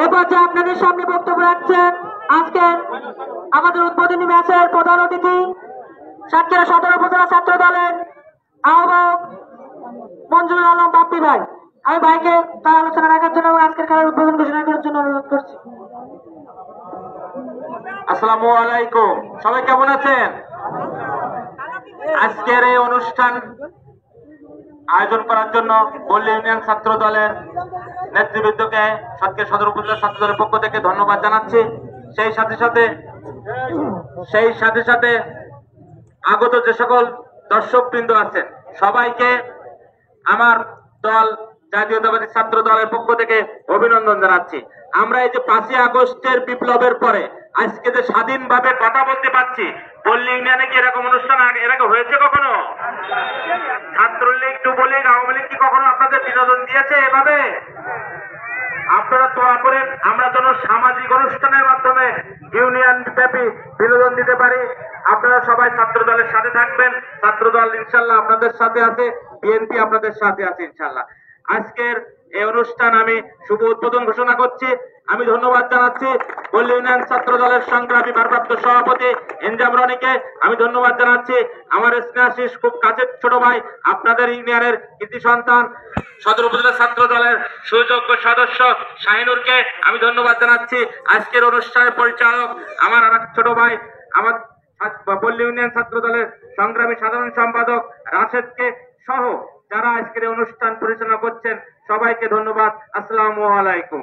এ পর্যায়ে আপনাদের সামনে বক্তব্য রাখছেন আজকের আমাদের উদ্বোধনী ম্যাচের প্রধান অতিথি সাতক্ষীরা সদর উপজেলা ছাত্র দলের আহ্বায়ক মঞ্জুরুল আলম বাপ্পি ভাই। আমি ভাইকে তার আলোচনা রাখার জন্য এবং আজকের খেলার উদ্বোধন ঘোষণা করার জন্য অনুরোধ করছি। আসসালামু আলাইকুম, সবাই কেমন আছেন? আজকের এই অনুষ্ঠান আয়োজন করার জন্য পল্লী ইউনিয়ন ছাত্র দলের নেতৃবৃন্দকে সাতক্ষীরা সদর উপজেলা ছাত্র দলের পক্ষ থেকে ধন্যবাদ জানাচ্ছি। সেই সাথে সাথে আগত যে সকল দর্শকবৃন্দ আছেন সবাইকে আমার দল জাতীয়তাবাদী ছাত্র দলের পক্ষ থেকে অভিনন্দন জানাচ্ছি। আমরা এই যে 5ই আগস্টের বিপ্লবের পরে আজকে যে স্বাধীনভাবে কথা বলতে পারছি, পল্লী ইউনিয়নে কি এরকম অনুষ্ঠান এর আগে হয়েছে কখনো? ছাত্রলীগ, যুবলীগ, আওয়ামী লীগ কি কখনো আপনাদের বিনোদন দিয়েছে এভাবে? আপনারা দোয়া করেন আমরা যেন সামাজিক অনুষ্ঠানের মাধ্যমে ইউনিয়ন ব্যাপী বিনোদন দিতে পারি। আপনারা সবাই ছাত্র দলের সাথে থাকবেন। ছাত্র দল ইনশাল্লাহ আপনাদের সাথে আছে, বিএনপি আপনাদের সাথে আছে ইনশাল্লাহ। আজকের এই অনুষ্ঠান আমি শুভ উদ্বোধন ঘোষণা করছি। আমি ধন্যবাদ জানাচ্ছি পল্লী ইউনিয়ন ছাত্র দলের সংগ্রামী ভারপ্রাপ্ত সভাপতি এনজাম রনিকে। আমি ধন্যবাদ জানাচ্ছি আমার স্নেহাশিস খুব কাছের ছোট ভাই, আপনাদের ইউনিয়নের কৃতি সন্তান সদর উপজেলা ছাত্র দলের সুযোগ্য সদস্য শাহিনুরকে আমি ধন্যবাদ জানাচ্ছি। আজকের অনুষ্ঠানের পরিচালক আমার আর ছোট ভাই, আমার পল্লী ইউনিয়ন ছাত্র দলের সংগ্রামী সাধারণ সম্পাদক রাশেদকে সহ যারা আজকের অনুষ্ঠান পরিচালনা করছেন সবাইকে ধন্যবাদ। আসসালামু আলাইকুম।